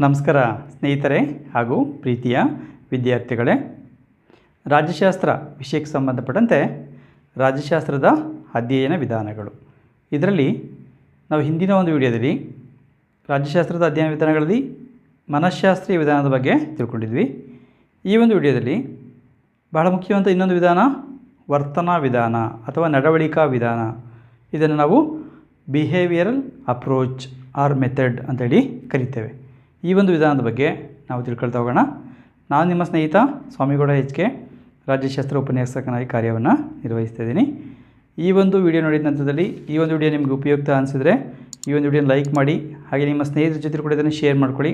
ನಮಸ್ಕಾರ ಸ್ನೇಹಿತರೆ ಹಾಗೂ ಪ್ರೀತಿಯ ವಿದ್ಯಾರ್ಥಿಗಳೇ. ರಾಜ್ಯಶಾಸ್ತ್ರ ವಿಷಯಕ್ಕೆ ಸಂಬಂಧಪಟ್ಟಂತೆ ರಾಜ್ಯಶಾಸ್ತ್ರದ ಅಧ್ಯಯನ ವಿಧಾನಗಳು, ಇದರಲ್ಲಿ ನಾವು ಹಿಂದಿನ ಒಂದು ವಿಡಿಯೋದಲ್ಲಿ ರಾಜ್ಯಶಾಸ್ತ್ರದ ಅಧ್ಯಯನ ವಿಧಾನಗಳಲ್ಲಿ ಮನಃಶಾಸ್ತ್ರೀಯ ವಿಧಾನದ ಬಗ್ಗೆ ತಿಳ್ಕೊಂಡಿದ್ವಿ. ಈ ಒಂದು ವಿಡಿಯೋದಲ್ಲಿ ಬಹಳ ಮುಖ್ಯವಾದ ಇನ್ನೊಂದು ವಿಧಾನ ವರ್ತನಾ ವಿಧಾನ ಅಥವಾ ನಡವಳಿಕಾ ವಿಧಾನ. ಇದನ್ನು ನಾವು ಬಿಹೇವಿಯರಲ್ ಅಪ್ರೋಚ್ ಆರ್ ಮೆಥಡ್ ಅಂತೇಳಿ ಕರಿತೇವೆ. ಈ ಒಂದು ವಿಧಾನದ ಬಗ್ಗೆ ನಾವು ತಿಳ್ಕೊಳ್ತಾ ಹೋಗೋಣ. ನಾನು ನಿಮ್ಮ ಸ್ನೇಹಿತ ಸ್ವಾಮಿಗೌಡ HK, ರಾಜ್ಯಶಾಸ್ತ್ರ ಉಪನ್ಯಾಸಕನಾಗಿ ಕಾರ್ಯವನ್ನು ನಿರ್ವಹಿಸ್ತಾ ಇದ್ದೀನಿ. ಈ ಒಂದು ವಿಡಿಯೋ ನೋಡಿದ ನಂತರದಲ್ಲಿ ಈ ಒಂದು ವಿಡಿಯೋ ನಿಮಗೆ ಉಪಯುಕ್ತ ಅನಿಸಿದರೆ ಈ ಒಂದು ವಿಡಿಯೋನ ಲೈಕ್ ಮಾಡಿ, ಹಾಗೆ ನಿಮ್ಮ ಸ್ನೇಹಿತರ ಜೊತೆ ಕೂಡ ಇದನ್ನು ಶೇರ್ ಮಾಡ್ಕೊಳ್ಳಿ.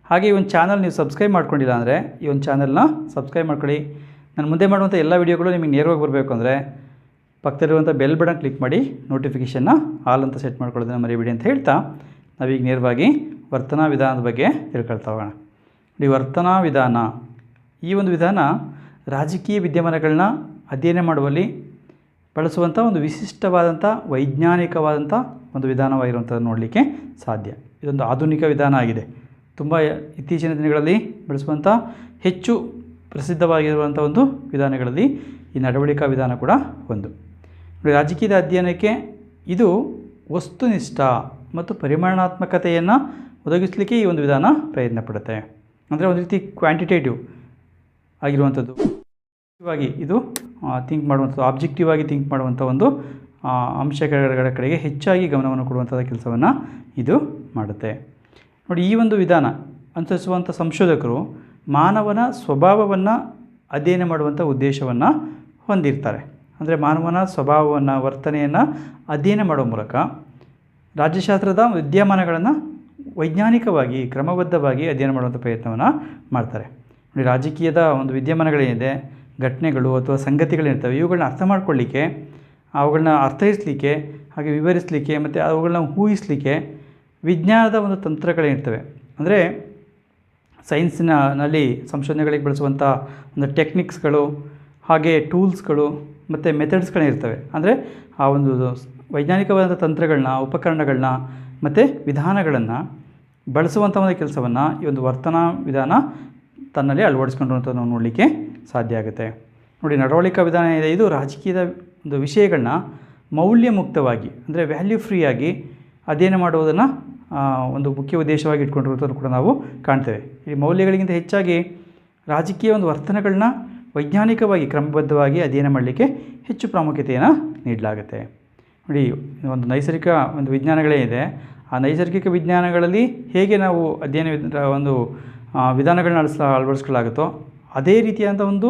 ಹಾಗೆ ಈ ಒಂದು ಚಾನಲ್ ನೀವು ಸಬ್ಸ್ಕ್ರೈಬ್ ಮಾಡ್ಕೊಂಡಿಲ್ಲ ಅಂದರೆ ಈ ಒಂದು ಚಾನಲ್ನ ಸಬ್ಸ್ಕ್ರೈಬ್ ಮಾಡ್ಕೊಳ್ಳಿ. ನಾನು ಮುಂದೆ ಮಾಡುವಂಥ ಎಲ್ಲ ವಿಡಿಯೋಗಳು ನಿಮಗೆ ನೇರವಾಗಿ ಬರಬೇಕು ಅಂದರೆ ಪಕ್ಕದಲ್ಲಿರುವಂಥ ಬೆಲ್ ಬಟನ್ ಕ್ಲಿಕ್ ಮಾಡಿ ನೋಟಿಫಿಕೇಷನ್ನ ಆಲ್ ಅಂತ ಸೆಟ್ ಮಾಡ್ಕೊಳ್ಳೋದನ್ನು ಮರಿಬೇಡಿ ಅಂತ ಹೇಳ್ತಾ ನಾವೀಗ ನೇರವಾಗಿ ವರ್ತನಾ ವಿಧಾನದ ಬಗ್ಗೆ ತಿಳ್ಕೊಳ್ತಾ ಹೋಗೋಣ. ಈ ವರ್ತನಾ ವಿಧಾನ, ಈ ಒಂದು ವಿಧಾನ ರಾಜಕೀಯ ವಿದ್ಯಮಾನಗಳನ್ನ ಅಧ್ಯಯನ ಮಾಡುವಲ್ಲಿ ಬಳಸುವಂಥ ಒಂದು ವಿಶಿಷ್ಟವಾದಂಥ ವೈಜ್ಞಾನಿಕವಾದಂಥ ಒಂದು ವಿಧಾನವಾಗಿರುವಂಥದ್ದು ನೋಡಲಿಕ್ಕೆ ಸಾಧ್ಯ. ಇದೊಂದು ಆಧುನಿಕ ವಿಧಾನ ಆಗಿದೆ. ತುಂಬ ಇತ್ತೀಚಿನ ದಿನಗಳಲ್ಲಿ ಬಳಸುವಂಥ ಹೆಚ್ಚು ಪ್ರಸಿದ್ಧವಾಗಿರುವಂಥ ಒಂದು ವಿಧಾನಗಳಲ್ಲಿ ಈ ನಡವಳಿಕಾ ವಿಧಾನ ಕೂಡ ಒಂದು. ರಾಜಕೀಯದ ಅಧ್ಯಯನಕ್ಕೆ ಇದು ವಸ್ತುನಿಷ್ಠ ಮತ್ತು ಪರಿಮಾಣಾತ್ಮಕತೆಯನ್ನು ಒದಗಿಸಲಿಕ್ಕೆ ಈ ಒಂದು ವಿಧಾನ ಪ್ರಯತ್ನ ಪಡುತ್ತೆ. ಅಂದರೆ ಒಂದು ರೀತಿ ಕ್ವಾಂಟಿಟೇಟಿವ್ ಆಗಿರುವಂಥದ್ದು, ಇವಾಗಿ ಇದು ಥಿಂಕ್ ಮಾಡುವಂಥದ್ದು, ಆಬ್ಜೆಕ್ಟಿವ್ ಆಗಿ ಥಿಂಕ್ ಮಾಡುವಂಥ ಒಂದು ಅಂಶಗಳ ಕಡೆಗೆ ಹೆಚ್ಚಾಗಿ ಗಮನವನ್ನು ಕೊಡುವಂಥ ಕೆಲಸವನ್ನು ಇದು ಮಾಡುತ್ತೆ. ನೋಡಿ, ಈ ಒಂದು ವಿಧಾನ ಅನುಸರಿಸುವಂಥ ಸಂಶೋಧಕರು ಮಾನವನ ಸ್ವಭಾವವನ್ನು ಅಧ್ಯಯನ ಮಾಡುವಂಥ ಉದ್ದೇಶವನ್ನು ಹೊಂದಿರ್ತಾರೆ. ಅಂದರೆ ಮಾನವನ ಸ್ವಭಾವವನ್ನು, ವರ್ತನೆಯನ್ನು ಅಧ್ಯಯನ ಮಾಡುವ ಮೂಲಕ ರಾಜ್ಯಶಾಸ್ತ್ರದ ವಿದ್ಯಮಾನಗಳನ್ನು ವೈಜ್ಞಾನಿಕವಾಗಿ ಕ್ರಮಬದ್ಧವಾಗಿ ಅಧ್ಯಯನ ಮಾಡುವಂಥ ಪ್ರಯತ್ನವನ್ನು ಮಾಡ್ತಾರೆ. ನೋಡಿ, ರಾಜಕೀಯದ ಒಂದು ವಿದ್ಯಮಾನಗಳೇನಿದೆ, ಘಟನೆಗಳು ಅಥವಾ ಸಂಗತಿಗಳಿರ್ತವೆ, ಇವುಗಳನ್ನ ಅರ್ಥ ಮಾಡ್ಕೊಳ್ಳಿಕ್ಕೆ, ಅವುಗಳನ್ನ ಅರ್ಥೈಸಲಿಕ್ಕೆ, ಹಾಗೆ ವಿವರಿಸಲಿಕ್ಕೆ ಮತ್ತು ಅವುಗಳನ್ನ ಊಹಿಸಲಿಕ್ಕೆ ವಿಜ್ಞಾನದ ಒಂದು ತಂತ್ರಗಳೇನಿರ್ತವೆ. ಅಂದರೆ ಸೈನ್ಸ್ನಲ್ಲಿ ಸಂಶೋಧನೆಗಳಿಗೆ ಬಳಸುವಂಥ ಒಂದು ಟೆಕ್ನಿಕ್ಸ್ಗಳು, ಹಾಗೆ ಟೂಲ್ಸ್ಗಳು ಮತ್ತು ಮೆಥಡ್ಸ್ಗಳಿರ್ತವೆ. ಅಂದರೆ ಆ ಒಂದು ವೈಜ್ಞಾನಿಕವಾದ ತಂತ್ರಗಳನ್ನ, ಉಪಕರಣಗಳನ್ನ ಮತ್ತು ವಿಧಾನಗಳನ್ನು ಬಳಸುವಂಥ ಒಂದು ಕೆಲಸವನ್ನು ಈ ಒಂದು ವರ್ತನಾ ವಿಧಾನ ತನ್ನಲ್ಲಿ ಅಳವಡಿಸ್ಕೊಂಡಿರುವಂಥ ನಾವು ನೋಡಲಿಕ್ಕೆ ಸಾಧ್ಯ ಆಗುತ್ತೆ. ನೋಡಿ, ನಡವಳಿಕಾ ವಿಧಾನ ಏನಿದೆ, ಇದು ರಾಜಕೀಯದ ಒಂದು ವಿಷಯಗಳನ್ನ ಮೌಲ್ಯ ಮುಕ್ತವಾಗಿ, ಅಂದರೆ ವ್ಯಾಲ್ಯೂ ಫ್ರೀಯಾಗಿ ಅಧ್ಯಯನ ಮಾಡುವುದನ್ನು ಒಂದು ಮುಖ್ಯ ಉದ್ದೇಶವಾಗಿ ಇಟ್ಕೊಂಡಿರುವಂಥದ್ದು ಕೂಡ ನಾವು ಕಾಣ್ತೇವೆ. ಈ ಮೌಲ್ಯಗಳಿಗಿಂತ ಹೆಚ್ಚಾಗಿ ರಾಜಕೀಯ ಒಂದು ವರ್ತನೆಗಳನ್ನ ವೈಜ್ಞಾನಿಕವಾಗಿ ಕ್ರಮಬದ್ಧವಾಗಿ ಅಧ್ಯಯನ ಮಾಡಲಿಕ್ಕೆ ಹೆಚ್ಚು ಪ್ರಾಮುಖ್ಯತೆಯನ್ನು ನೀಡಲಾಗುತ್ತೆ. ನೋಡಿ, ಒಂದು ನೈಸರ್ಗಿಕ ಒಂದು ವಿಜ್ಞಾನಗಳೇನಿದೆ, ಆ ನೈಸರ್ಗಿಕ ವಿಜ್ಞಾನಗಳಲ್ಲಿ ಹೇಗೆ ನಾವು ಅಧ್ಯಯನ ಒಂದು ವಿಧಾನಗಳನ್ನ ಅಳವಡಿಸ್ಕೊಳ್ಳಾಗುತ್ತೋ ಅದೇ ರೀತಿಯಾದಂಥ ಒಂದು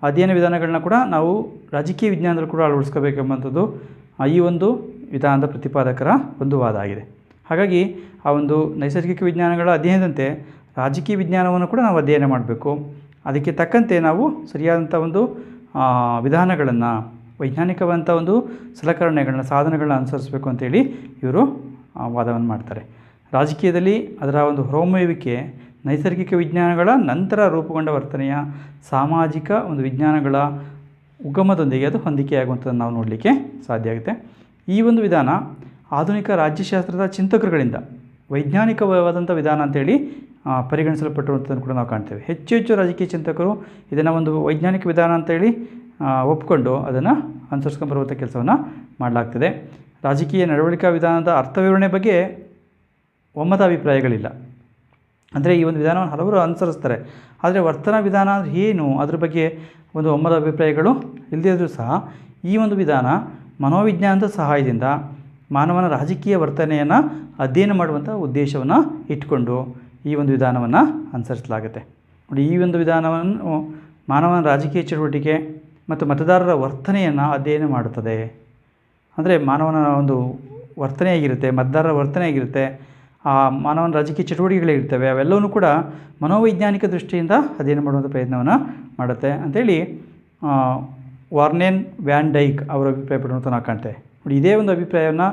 ಅಧ್ಯಯನ ವಿಧಾನಗಳನ್ನ ಕೂಡ ನಾವು ರಾಜಕೀಯ ವಿಜ್ಞಾನದಲ್ಲಿ ಕೂಡ ಅಳವಡಿಸ್ಕೋಬೇಕೆಂಬಂಥದ್ದು ಈ ಒಂದು ವಿಧಾನದ ಪ್ರತಿಪಾದಕರ ಒಂದು ವಾದ ಆಗಿದೆ. ಹಾಗಾಗಿ ಆ ಒಂದು ನೈಸರ್ಗಿಕ ವಿಜ್ಞಾನಗಳ ಅಧ್ಯಯನದಂತೆ ರಾಜಕೀಯ ವಿಜ್ಞಾನವನ್ನು ಕೂಡ ನಾವು ಅಧ್ಯಯನ ಮಾಡಬೇಕು. ಅದಕ್ಕೆ ತಕ್ಕಂತೆ ನಾವು ಸರಿಯಾದಂಥ ಒಂದು ವಿಧಾನಗಳನ್ನು, ವೈಜ್ಞಾನಿಕವಾದಂಥ ಒಂದು ಸಲಕರಣೆಗಳನ್ನ, ಸಾಧನಗಳನ್ನ ಅನುಸರಿಸಬೇಕು ಅಂತೇಳಿ ಇವರು ವಾದವನ್ನು ಮಾಡ್ತಾರೆ. ರಾಜಕೀಯದಲ್ಲಿ ಅದರ ಒಂದು ಹೊರಹೊಮ್ಮುವಿಕೆ ನೈಸರ್ಗಿಕ ವಿಜ್ಞಾನಗಳ ನಂತರ ರೂಪುಗೊಂಡ ವರ್ತನೆಯ ಸಾಮಾಜಿಕ ಒಂದು ವಿಜ್ಞಾನಗಳ ಉಗಮದೊಂದಿಗೆ ಅದು ಹೊಂದಿಕೆಯಾಗುವಂಥದ್ದನ್ನು ನಾವು ನೋಡಲಿಕ್ಕೆ ಸಾಧ್ಯ ಆಗುತ್ತೆ. ಈ ಒಂದು ವಿಧಾನ ಆಧುನಿಕ ರಾಜ್ಯಶಾಸ್ತ್ರದ ಚಿಂತಕರುಗಳಿಂದ ವೈಜ್ಞಾನಿಕವಾದಂಥ ವಿಧಾನ ಅಂತೇಳಿ ಪರಿಗಣಿಸಲ್ಪಟ್ಟಿರುವಂಥದ್ದನ್ನು ಕೂಡ ನಾವು ಕಾಣ್ತೇವೆ. ಹೆಚ್ಚು ಹೆಚ್ಚು ರಾಜಕೀಯ ಚಿಂತಕರು ಇದನ್ನು ಒಂದು ವೈಜ್ಞಾನಿಕ ವಿಧಾನ ಅಂತೇಳಿ ಒಪ್ಪಿಕೊಂಡು ಅದನ್ನು ಅನುಸರಿಸ್ಕೊಂಡು ಬರುವಂಥ ಕೆಲಸವನ್ನು ಮಾಡಲಾಗ್ತದೆ. ರಾಜಕೀಯ ನಡವಳಿಕಾ ವಿಧಾನದ ಅರ್ಥವಿವರಣೆ ಬಗ್ಗೆ ಒಮ್ಮತ ಅಭಿಪ್ರಾಯಗಳಿಲ್ಲ. ಅಂದರೆ ಈ ಒಂದು ವಿಧಾನವನ್ನು ಹಲವರು ಅನುಸರಿಸ್ತಾರೆ, ಆದರೆ ವರ್ತನಾ ವಿಧಾನ ಅಂದರೆ ಏನು, ಅದ್ರ ಬಗ್ಗೆ ಒಂದು ಒಮ್ಮತ ಅಭಿಪ್ರಾಯಗಳು ಇಲ್ಲದಿದ್ದರೂ ಸಹ ಈ ಒಂದು ವಿಧಾನ ಮನೋವಿಜ್ಞಾನದ ಸಹಾಯದಿಂದ ಮಾನವನ ರಾಜಕೀಯ ವರ್ತನೆಯನ್ನು ಅಧ್ಯಯನ ಮಾಡುವಂಥ ಉದ್ದೇಶವನ್ನು ಇಟ್ಕೊಂಡು ಈ ಒಂದು ವಿಧಾನವನ್ನು ಅನುಸರಿಸಲಾಗುತ್ತೆ. ನೋಡಿ, ಈ ಒಂದು ವಿಧಾನವನ್ನು ಮಾನವನ ರಾಜಕೀಯ ಚಟುವಟಿಕೆ ಮತ್ತು ಮತದಾರರ ವರ್ತನೆಯನ್ನು ಅಧ್ಯಯನ ಮಾಡುತ್ತದೆ. ಅಂದರೆ ಮಾನವನ ಒಂದು ವರ್ತನೆ ಆಗಿರುತ್ತೆ, ಮತದಾರರ ವರ್ತನೆ ಆಗಿರುತ್ತೆ, ಆ ಮಾನವನ ರಾಜಕೀಯ ಚಟುವಟಿಕೆಗಳಿರ್ತವೆ, ಅವೆಲ್ಲವೂ ಕೂಡ ಮನೋವೈಜ್ಞಾನಿಕ ದೃಷ್ಟಿಯಿಂದ ಅಧ್ಯಯನ ಮಾಡುವಂಥ ಪ್ರಯತ್ನವನ್ನು ಮಾಡುತ್ತೆ ಅಂತೇಳಿ ವಾರ್ನೆನ್ ವ್ಯಾನ್ ಡೈಕ್ ಅವರ ಅಭಿಪ್ರಾಯ ಪಡುವಂಥ ನಾವು ಕಾಣ್ತೇವೆ. ನೋಡಿ, ಇದೇ ಒಂದು ಅಭಿಪ್ರಾಯವನ್ನು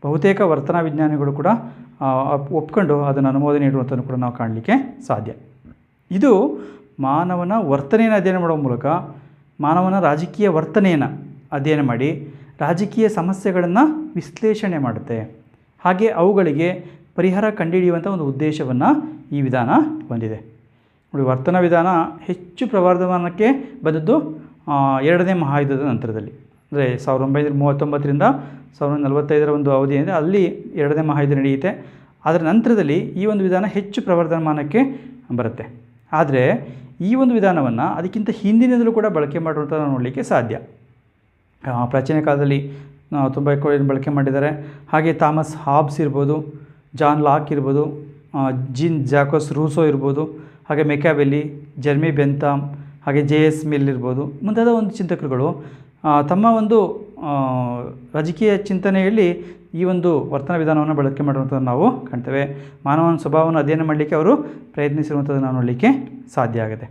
ಬಹುತೇಕ ವರ್ತನಾ ವಿಜ್ಞಾನಿಗಳು ಕೂಡ ಒಪ್ಕೊಂಡು ಅದನ್ನು ಅನುಮೋದನೆ ನೀಡುವಂಥದ್ದು ಕೂಡ ನಾವು ಕಾಣಲಿಕ್ಕೆ ಸಾಧ್ಯ. ಇದು ಮಾನವನ ವರ್ತನೆಯನ್ನು ಅಧ್ಯಯನ ಮಾಡುವ ಮೂಲಕ ಮಾನವನ ರಾಜಕೀಯ ವರ್ತನೆಯನ್ನು ಅಧ್ಯಯನ ಮಾಡಿ ರಾಜಕೀಯ ಸಮಸ್ಯೆಗಳನ್ನು ವಿಶ್ಲೇಷಣೆ ಮಾಡುತ್ತೆ. ಹಾಗೆ ಅವುಗಳಿಗೆ ಪರಿಹಾರ ಕಂಡುಹಿಡಿಯುವಂಥ ಒಂದು ಉದ್ದೇಶವನ್ನು ಈ ವಿಧಾನ ಹೊಂದಿದೆ. ನೋಡಿ, ವರ್ತನಾ ವಿಧಾನ ಹೆಚ್ಚು ಪ್ರವರ್ಧಮಾನಕ್ಕೆ ಬಂದದ್ದು ಎರಡನೇ ಮಹಾಯುದ್ಧದ ನಂತರದಲ್ಲಿ. ಅಂದರೆ 1939ರಿಂದ 1945 ಒಂದು ಅವಧಿ ಏನಿದೆ, ಅಲ್ಲಿ ಎರಡನೇ ಮಹಾಯುದ್ಧ ನಡೆಯುತ್ತೆ. ಅದರ ನಂತರದಲ್ಲಿ ಈ ಒಂದು ವಿಧಾನ ಹೆಚ್ಚು ಪ್ರವರ್ಧಮಾನಕ್ಕೆ ಬರುತ್ತೆ. ಆದರೆ ಈ ಒಂದು ವಿಧಾನವನ್ನು ಅದಕ್ಕಿಂತ ಹಿಂದಿನಿಂದಲೂ ಕೂಡ ಬಳಕೆ ಮಾಡುವಂಥ ನೋಡಲಿಕ್ಕೆ ಸಾಧ್ಯ. ಪ್ರಾಚೀನ ಕಾಲದಲ್ಲಿ ತುಂಬ ಬಳಕೆ ಮಾಡಿದ್ದಾರೆ. ಹಾಗೆ ಥಾಮಸ್ ಹಾಬ್ಸ್ ಇರ್ಬೋದು, ಜಾನ್ ಲಾಕ್ ಇರ್ಬೋದು, ಜೀನ್ ಜಾಕೋಸ್ ರೂಸೋ ಇರ್ಬೋದು, ಹಾಗೆ ಮೆಕ್ಯಾವೆಲ್ಲಿ, ಜೆರ್ಮಿ ಬೆಂಥಾಮ್, ಹಾಗೆ JS ಮಿಲ್ ಇರ್ಬೋದು, ಮುಂತಾದ ಒಂದು ಚಿಂತಕರುಗಳು ತಮ್ಮ ಒಂದು ರಾಜಕೀಯ ಚಿಂತನೆಯಲ್ಲಿ ಈ ಒಂದು ವರ್ತನಾ ವಿಧಾನವನ್ನು ಬಳಕೆ ಮಾಡುವಂಥದ್ದು ನಾವು ಕಾಣ್ತೇವೆ. ಮಾನವನ ಸ್ವಭಾವವನ್ನು ಅಧ್ಯಯನ ಮಾಡಲಿಕ್ಕೆ ಅವರು ಪ್ರಯತ್ನಿಸಿರುವಂಥದ್ದು ನಾವು ನೋಡಲಿಕ್ಕೆ ಸಾಧ್ಯ ಆಗುತ್ತೆ.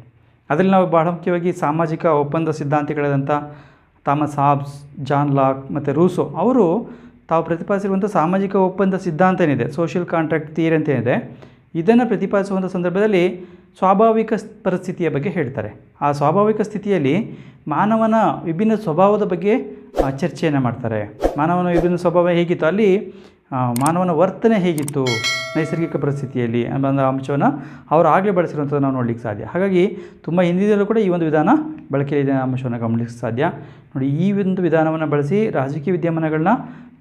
ಅದರಲ್ಲಿ ನಾವು ಬಹಳ ಮುಖ್ಯವಾಗಿ ಸಾಮಾಜಿಕ ಒಪ್ಪಂದ ಸಿದ್ಧಾಂತಿಗಳಾದಂಥ ಥಾಮಸ್ ಹಾಬ್ಸ್, ಜಾನ್ ಲಾಕ್ ಮತ್ತು ರೂಸೋ ಅವರು ತಾವು ಪ್ರತಿಪಾದಿಸಿರುವಂಥ ಸಾಮಾಜಿಕ ಒಪ್ಪಂದ ಸಿದ್ಧಾಂತ ಏನಿದೆ, ಸೋಷಿಯಲ್ ಕಾಂಟ್ರಾಕ್ಟ್ ಥಿಯರಿ ಅಂತ ಏನಿದೆ, ಇದನ್ನು ಪ್ರತಿಪಾದಿಸುವಂಥ ಸಂದರ್ಭದಲ್ಲಿ ಸ್ವಾಭಾವಿಕ ಪರಿಸ್ಥಿತಿಯ ಬಗ್ಗೆ ಹೇಳ್ತಾರೆ. ಆ ಸ್ವಾಭಾವಿಕ ಸ್ಥಿತಿಯಲ್ಲಿ ಮಾನವನ ವಿಭಿನ್ನ ಸ್ವಭಾವದ ಬಗ್ಗೆ ಚರ್ಚೆಯನ್ನು ಮಾಡ್ತಾರೆ. ಮಾನವನ ವಿಭಿನ್ನ ಸ್ವಭಾವ ಹೇಗಿತ್ತು, ಅಲ್ಲಿ ಮಾನವನ ವರ್ತನೆ ಹೇಗಿತ್ತು ನೈಸರ್ಗಿಕ ಪರಿಸ್ಥಿತಿಯಲ್ಲಿ ಅನ್ನೋ ಅಂಶವನ್ನು ಅವರು ಆಗಲೇ ಬಳಸಿರುವಂಥದ್ದು ನಾವು ನೋಡಲಿಕ್ಕೆ ಸಾಧ್ಯ. ಹಾಗಾಗಿ ತುಂಬ ಹಿಂದಿನಲ್ಲೂ ಕೂಡ ಈ ಒಂದು ವಿಧಾನ ಬಳಕೆಯಲ್ಲಿದೆ ಅಂಶವನ್ನು ಗಮನಿಸಲಿಕ್ಕೆ ಸಾಧ್ಯ. ನೋಡಿ, ಈ ಒಂದು ವಿಧಾನವನ್ನು ಬಳಸಿ ರಾಜಕೀಯ ವಿದ್ಯಮಾನಗಳನ್ನ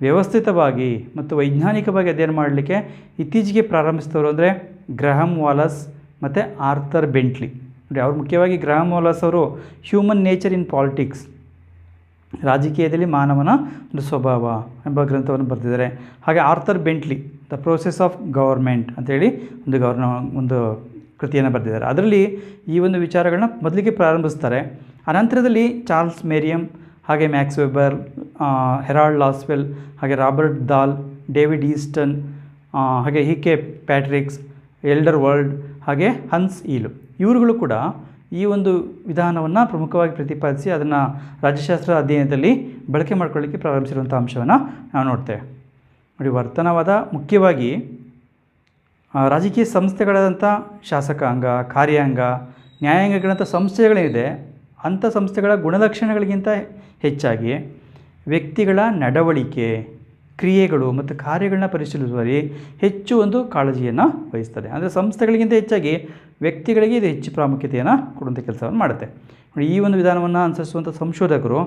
ವ್ಯವಸ್ಥಿತವಾಗಿ ಮತ್ತು ವೈಜ್ಞಾನಿಕವಾಗಿ ಅಧ್ಯಯನ ಮಾಡಲಿಕ್ಕೆ ಇತ್ತೀಚೆಗೆ ಪ್ರಾರಂಭಿಸಿದವರು ಅಂದರೆ ಗ್ರಹಮ್ ವಾಲಸ್ ಮತ್ತು ಆರ್ಥರ್ ಬೆಂಟ್ಲಿ. ನೋಡಿ, ಅವರು ಮುಖ್ಯವಾಗಿ ಗ್ರಹಮ್ ವಾಲಸ್ ಅವರು ಹ್ಯೂಮನ್ ನೇಚರ್ ಇನ್ ಪಾಲಿಟಿಕ್ಸ್, ರಾಜಕೀಯದಲ್ಲಿ ಮಾನವನ ಒಂದು ಸ್ವಭಾವ ಎಂಬ ಗ್ರಂಥವನ್ನು ಬರೆದಿದ್ದಾರೆ. ಹಾಗೆ Arthur Bentley the process of government ಅಂತೇಳಿ ಒಂದು ಕೃತಿಯನ್ನು ಬರೆದಿದ್ದಾರೆ. ಅದರಲ್ಲಿ ಈ ಒಂದು ವಿಚಾರಗಳನ್ನ ಮೊದಲಿಗೆ ಪ್ರಾರಂಭಿಸ್ತಾರೆ. ಅನಂತರದಲ್ಲಿ ಚಾರ್ಲ್ಸ್ ಮೇರಿಯಮ್, ಹಾಗೆ ಮ್ಯಾಕ್ಸ್ ವೆಬರ್, ಹೆರಾಲ್ಡ್ ಲಾಸ್ವೆಲ್, ಹಾಗೆ ರಾಬರ್ಟ್ ದಾಲ್, ಡೇವಿಡ್ ಈಸ್ಟನ್, ಹಾಗೆ ಹಿಕೆ ಪ್ಯಾಟ್ರಿಕ್ಸ್, ಎಲ್ಡರ್ ವರ್ಲ್ಡ್, ಹಾಗೆ ಹನ್ಸ್ ಈಲು, ಇವರುಗಳು ಕೂಡ ಈ ಒಂದು ವಿಧಾನವನ್ನು ಪ್ರಮುಖವಾಗಿ ಪ್ರತಿಪಾದಿಸಿ ಅದನ್ನು ರಾಜ್ಯಶಾಸ್ತ್ರ ಅಧ್ಯಯನದಲ್ಲಿ ಬಳಕೆ ಮಾಡ್ಕೊಳ್ಳಿಕ್ಕೆ ಪ್ರಾರಂಭಿಸಿರುವಂಥ ಅಂಶವನ್ನು ನಾವು ನೋಡ್ತೇವೆ. ನೋಡಿ, ವರ್ತನವಾದ ಮುಖ್ಯವಾಗಿ ರಾಜಕೀಯ ಸಂಸ್ಥೆಗಳಾದಂಥ ಶಾಸಕಾಂಗ, ಕಾರ್ಯಾಂಗ, ನ್ಯಾಯಾಂಗಗಳಂಥ ಸಂಸ್ಥೆಗಳೇನಿದೆ ಅಂಥ ಸಂಸ್ಥೆಗಳ ಗುಣಲಕ್ಷಣಗಳಿಗಿಂತ ಹೆಚ್ಚಾಗಿ ವ್ಯಕ್ತಿಗಳ ನಡವಳಿಕೆ, ಕ್ರಿಯೆಗಳು ಮತ್ತು ಕಾರ್ಯಗಳನ್ನ ಪರಿಶೀಲಿಸುವಲ್ಲಿ ಹೆಚ್ಚು ಒಂದು ಕಾಳಜಿಯನ್ನು ವಹಿಸ್ತದೆ. ಅಂದರೆ ಸಂಸ್ಥೆಗಳಿಗಿಂತ ಹೆಚ್ಚಾಗಿ ವ್ಯಕ್ತಿಗಳಿಗೆ ಇದು ಹೆಚ್ಚು ಪ್ರಾಮುಖ್ಯತೆಯನ್ನು ಕೊಡುವಂಥ ಕೆಲಸವನ್ನು ಮಾಡುತ್ತೆ. ನೋಡಿ, ಈ ಒಂದು ವಿಧಾನವನ್ನು ಅನುಸರಿಸುವಂಥ ಸಂಶೋಧಕರು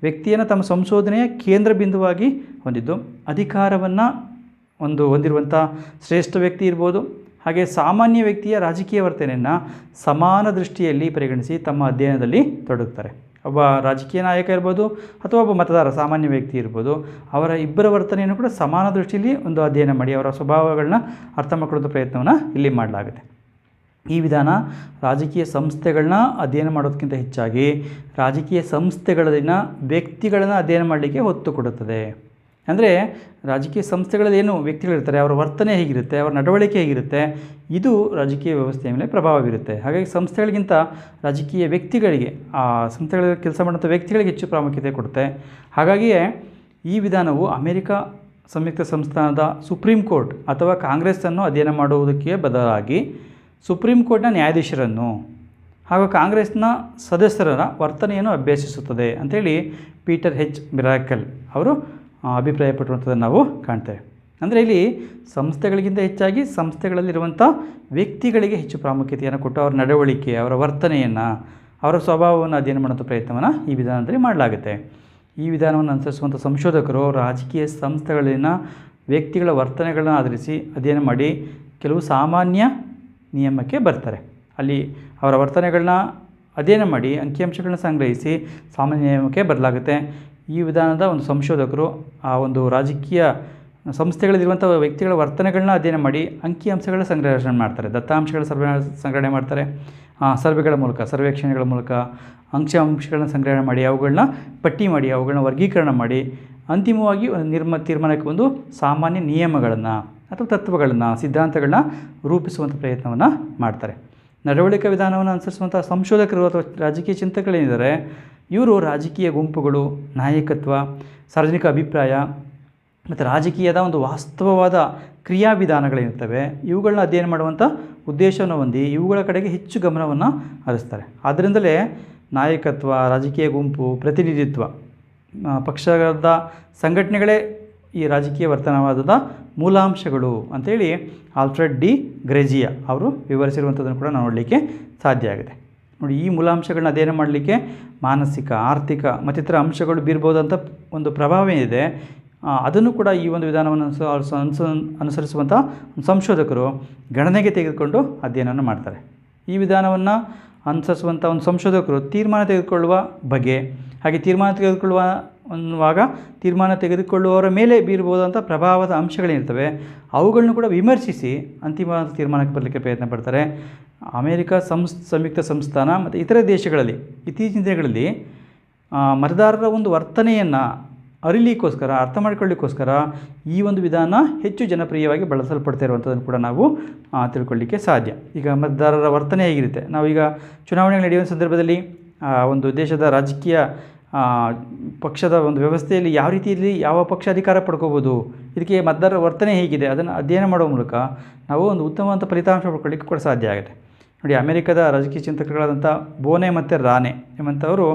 ವ್ಯಕ್ತಿಯನ್ನು ತಮ್ಮ ಸಂಶೋಧನೆಯ ಕೇಂದ್ರ ಬಿಂದುವಾಗಿ ಹೊಂದಿದ್ದು, ಅಧಿಕಾರವನ್ನು ಹೊಂದಿರುವಂಥ ಶ್ರೇಷ್ಠ ವ್ಯಕ್ತಿ ಇರ್ಬೋದು, ಹಾಗೆ ಸಾಮಾನ್ಯ ವ್ಯಕ್ತಿಯ ರಾಜಕೀಯ ವರ್ತನೆಯನ್ನು ಸಮಾನ ದೃಷ್ಟಿಯಲ್ಲಿ ಪರಿಗಣಿಸಿ ತಮ್ಮ ಅಧ್ಯಯನದಲ್ಲಿ ತೊಡಗುತ್ತಾರೆ. ಒಬ್ಬ ರಾಜಕೀಯ ನಾಯಕ ಇರ್ಬೋದು ಅಥವಾ ಒಬ್ಬ ಮತದಾರ ಸಾಮಾನ್ಯ ವ್ಯಕ್ತಿ ಇರ್ಬೋದು, ಅವರ ಇಬ್ಬರ ವರ್ತನೆಯನ್ನು ಕೂಡ ಸಮಾನ ದೃಷ್ಟಿಯಲ್ಲಿ ಒಂದು ಅಧ್ಯಯನ ಮಾಡಿ ಅವರ ಸ್ವಭಾವಗಳನ್ನ ಅರ್ಥ ಮಾಡಿಕೊಳ್ಳುವಂಥ ಪ್ರಯತ್ನವನ್ನು ಇಲ್ಲಿ ಮಾಡಲಾಗುತ್ತೆ. ಈ ವಿಧಾನ ರಾಜಕೀಯ ಸಂಸ್ಥೆಗಳನ್ನ ಅಧ್ಯಯನ ಮಾಡೋದಕ್ಕಿಂತ ಹೆಚ್ಚಾಗಿ ರಾಜಕೀಯ ಸಂಸ್ಥೆಗಳಲ್ಲಿನ ವ್ಯಕ್ತಿಗಳನ್ನು ಅಧ್ಯಯನ ಮಾಡಲಿಕ್ಕೆ ಒತ್ತು ಕೊಡುತ್ತದೆ. ಅಂದರೆ ರಾಜಕೀಯ ಸಂಸ್ಥೆಗಳಲ್ಲಿ ಏನು ವ್ಯಕ್ತಿಗಳಿರ್ತಾರೆ, ಅವರ ವರ್ತನೆ ಹೇಗಿರುತ್ತೆ, ಅವರ ನಡವಳಿಕೆ ಹೇಗಿರುತ್ತೆ, ಇದು ರಾಜಕೀಯ ವ್ಯವಸ್ಥೆಯ ಮೇಲೆ ಪ್ರಭಾವ ಬೀರುತ್ತೆ. ಹಾಗಾಗಿ ಸಂಸ್ಥೆಗಳಿಗಿಂತ ರಾಜಕೀಯ ವ್ಯಕ್ತಿಗಳಿಗೆ, ಆ ಸಂಸ್ಥೆಗಳಲ್ಲಿ ಕೆಲಸ ಮಾಡುವಂಥ ವ್ಯಕ್ತಿಗಳಿಗೆ ಹೆಚ್ಚು ಪ್ರಾಮುಖ್ಯತೆ ಕೊಡುತ್ತೆ. ಹಾಗಾಗಿಯೇ ಈ ವಿಧಾನವು ಅಮೆರಿಕ ಸಂಯುಕ್ತ ಸಂಸ್ಥಾನದ ಸುಪ್ರೀಂ ಕೋರ್ಟ್ ಅಥವಾ ಕಾಂಗ್ರೆಸ್ಸನ್ನು ಅಧ್ಯಯನ ಮಾಡುವುದಕ್ಕೆ ಬದಲಾಗಿ ಸುಪ್ರೀಂ ಕೋರ್ಟ್ನ ನ್ಯಾಯಾಧೀಶರನ್ನು ಹಾಗೂ ಕಾಂಗ್ರೆಸ್ನ ಸದಸ್ಯರ ವರ್ತನೆಯನ್ನು ಅಭ್ಯಸಿಸುತ್ತದೆ ಅಂಥೇಳಿ ಪೀಟರ್ H. ಮಿರಾಕಲ್ ಅವರು ಅಭಿಪ್ರಾಯಪಟ್ಟಿರುವಂಥದ್ದನ್ನು ನಾವು ಕಾಣ್ತೇವೆ. ಅಂದರೆ ಇಲ್ಲಿ ಸಂಸ್ಥೆಗಳಿಗಿಂತ ಹೆಚ್ಚಾಗಿ ಸಂಸ್ಥೆಗಳಲ್ಲಿರುವಂಥ ವ್ಯಕ್ತಿಗಳಿಗೆ ಹೆಚ್ಚು ಪ್ರಾಮುಖ್ಯತೆಯನ್ನು ಕೊಟ್ಟು ಅವರ ನಡವಳಿಕೆ, ಅವರ ವರ್ತನೆಯನ್ನು, ಅವರ ಸ್ವಭಾವವನ್ನು ಅಧ್ಯಯನ ಮಾಡುವಂಥ ಪ್ರಯತ್ನವನ್ನು ಈ ವಿಧಾನದಲ್ಲಿ ಮಾಡಲಾಗುತ್ತೆ. ಈ ವಿಧಾನವನ್ನು ಅನುಸರಿಸುವಂಥ ಸಂಶೋಧಕರು ರಾಜಕೀಯ ಸಂಸ್ಥೆಗಳಲ್ಲಿನ ವ್ಯಕ್ತಿಗಳ ವರ್ತನೆಗಳನ್ನು ಆಧರಿಸಿ ಅಧ್ಯಯನ ಮಾಡಿ ಕೆಲವು ಸಾಮಾನ್ಯ ನಿಯಮಕ್ಕೆ ಬರ್ತಾರೆ. ಅಲ್ಲಿ ಅವರ ವರ್ತನೆಗಳನ್ನ ಅಧ್ಯಯನ ಮಾಡಿ ಅಂಕಿಅಂಶಗಳನ್ನ ಸಂಗ್ರಹಿಸಿ ಸಾಮಾನ್ಯ ನಿಯಮಕ್ಕೆ ಬದಲಾಗುತ್ತೆ. ಈ ವಿಧಾನದ ಒಂದು ಸಂಶೋಧಕರು ಆ ಒಂದು ರಾಜಕೀಯ ಸಂಸ್ಥೆಗಳಲ್ಲಿರುವಂಥ ವ್ಯಕ್ತಿಗಳ ವರ್ತನೆಗಳನ್ನ ಅಧ್ಯಯನ ಮಾಡಿ ಅಂಕಿಅಂಶಗಳ ಸಂಗ್ರಹಣೆ ಮಾಡ್ತಾರೆ, ದತ್ತಾಂಶಗಳ ಸಂಗ್ರಹಣೆ ಮಾಡ್ತಾರೆ, ಸರ್ವೆಗಳ ಮೂಲಕ, ಸರ್ವೇಕ್ಷಣೆಗಳ ಮೂಲಕ ಅಂಕಿಅಂಶಗಳನ್ನ ಸಂಗ್ರಹಣೆ ಮಾಡಿ ಅವುಗಳನ್ನ ಪಟ್ಟಿ ಮಾಡಿ ಅವುಗಳನ್ನ ವರ್ಗೀಕರಣ ಮಾಡಿ ಅಂತಿಮವಾಗಿ ಒಂದು ತೀರ್ಮಾನಕ್ಕೆ ಒಂದು ಸಾಮಾನ್ಯ ನಿಯಮಗಳನ್ನು ಅಥವಾ ತತ್ವಗಳನ್ನು, ಸಿದ್ಧಾಂತಗಳನ್ನ ರೂಪಿಸುವಂಥ ಪ್ರಯತ್ನವನ್ನು ಮಾಡ್ತಾರೆ. ನಡವಳಿಕೆ ವಿಧಾನವನ್ನು ಅನುಸರಿಸುವಂಥ ಸಂಶೋಧಕರು ಅಥವಾ ರಾಜಕೀಯ ಚಿಂತಕಗಳೇನಿದ್ದಾರೆ ಇವರು ರಾಜಕೀಯ ಗುಂಪುಗಳು, ನಾಯಕತ್ವ, ಸಾರ್ವಜನಿಕ ಅಭಿಪ್ರಾಯ ಮತ್ತು ರಾಜಕೀಯದ ಒಂದು ವಾಸ್ತವವಾದ ಕ್ರಿಯಾವಿಧಾನಗಳೇನಿರ್ತವೆ ಇವುಗಳನ್ನ ಅಧ್ಯಯನ ಮಾಡುವಂಥ ಉದ್ದೇಶವನ್ನು ಹೊಂದಿ ಇವುಗಳ ಕಡೆಗೆ ಹೆಚ್ಚು ಗಮನವನ್ನು ಹರಿಸ್ತಾರೆ. ಆದ್ದರಿಂದಲೇ ನಾಯಕತ್ವ, ರಾಜಕೀಯ ಗುಂಪು, ಪ್ರತಿನಿಧಿತ್ವ, ಪಕ್ಷದ ಸಂಘಟನೆಗಳೇ ಈ ರಾಜಕೀಯ ವರ್ತನವಾದದ ಮೂಲಾಂಶಗಳು ಅಂಥೇಳಿ ಆಲ್ಫ್ರೆಡ್ ಡಿ ಗ್ರೆಜಿಯಾ ಅವರು ವಿವರಿಸಿರುವಂಥದ್ದನ್ನು ಕೂಡ ನಾವು ನೋಡಲಿಕ್ಕೆ ಸಾಧ್ಯ ಆಗಿದೆ. ನೋಡಿ, ಈ ಮೂಲಾಂಶಗಳನ್ನ ಅಧ್ಯಯನ ಮಾಡಲಿಕ್ಕೆ ಮಾನಸಿಕ, ಆರ್ಥಿಕ ಮತ್ತಿತರ ಅಂಶಗಳು ಬೀರ್ಬೋದಂಥ ಒಂದು ಪ್ರಭಾವ ಏನಿದೆ ಅದನ್ನು ಕೂಡ ಈ ಒಂದು ವಿಧಾನವನ್ನು ಅನುಸರಿಸುವಂಥ ಸಂಶೋಧಕರು ಗಣನೆಗೆ ತೆಗೆದುಕೊಂಡು ಅಧ್ಯಯನವನ್ನು ಮಾಡ್ತಾರೆ. ಈ ವಿಧಾನವನ್ನು ಅನುಸರಿಸುವಂಥ ಒಂದು ಸಂಶೋಧಕರು ತೀರ್ಮಾನ ತೆಗೆದುಕೊಳ್ಳುವ ಬಗೆ, ಹಾಗೆ ತೀರ್ಮಾನ ತೆಗೆದುಕೊಳ್ಳುವವರ ಮೇಲೆ ಬೀರ್ಬೋದಂಥ ಪ್ರಭಾವದ ಅಂಶಗಳೇನಿರ್ತವೆ ಅವುಗಳನ್ನು ಕೂಡ ವಿಮರ್ಶಿಸಿ ಅಂತಿಮವಾದ ತೀರ್ಮಾನಕ್ಕೆ ಬರಲಿಕ್ಕೆ ಪ್ರಯತ್ನ ಪಡ್ತಾರೆ. ಅಮೇರಿಕ ಸಂಯುಕ್ತ ಸಂಸ್ಥಾನ ಮತ್ತು ಇತರೆ ದೇಶಗಳಲ್ಲಿ ಇತ್ತೀಚಿನ ದಿನಗಳಲ್ಲಿ ಮತದಾರರ ಒಂದು ವರ್ತನೆಯನ್ನು ಅರಿಲಿಕ್ಕೋಸ್ಕರ, ಅರ್ಥ ಮಾಡಿಕೊಳ್ಳಿಕ್ಕೋಸ್ಕರ ಈ ಒಂದು ವಿಧಾನ ಹೆಚ್ಚು ಜನಪ್ರಿಯವಾಗಿ ಬಳಸಲ್ಪಡ್ತಾ ಇರುವಂಥದ್ದನ್ನು ಕೂಡ ನಾವು ತಿಳ್ಕೊಳ್ಳಿಕ್ಕೆ ಸಾಧ್ಯ. ಈಗ ಮತದಾರರ ವರ್ತನೆ ಹೇಗಿರುತ್ತೆ, ನಾವೀಗ ಚುನಾವಣೆಗಳು ನಡೆಯುವ ಸಂದರ್ಭದಲ್ಲಿ ಒಂದು ದೇಶದ ರಾಜಕೀಯ ಪಕ್ಷದ ಒಂದು ವ್ಯವಸ್ಥೆಯಲ್ಲಿ ಯಾವ ರೀತಿಯಲ್ಲಿ ಯಾವ ಪಕ್ಷ ಅಧಿಕಾರ ಪಡ್ಕೋಬೋದು, ಇದಕ್ಕೆ ಮತದಾರರ ವರ್ತನೆ ಹೇಗಿದೆ ಅದನ್ನು ಅಧ್ಯಯನ ಮಾಡುವ ಮೂಲಕ ನಾವು ಒಂದು ಉತ್ತಮವಾದ ಫಲಿತಾಂಶ ಪಡ್ಕೊಳ್ಳಿಕ್ಕೆ ಕೂಡ ಸಾಧ್ಯ ಆಗುತ್ತೆ. ನೋಡಿ, ಅಮೆರಿಕದ ರಾಜಕೀಯ ಚಿಂತಕಗಳಾದಂಥ ಬೋನೆ ಮತ್ತು ರಾನೆ ಎಂಬಂಥವರು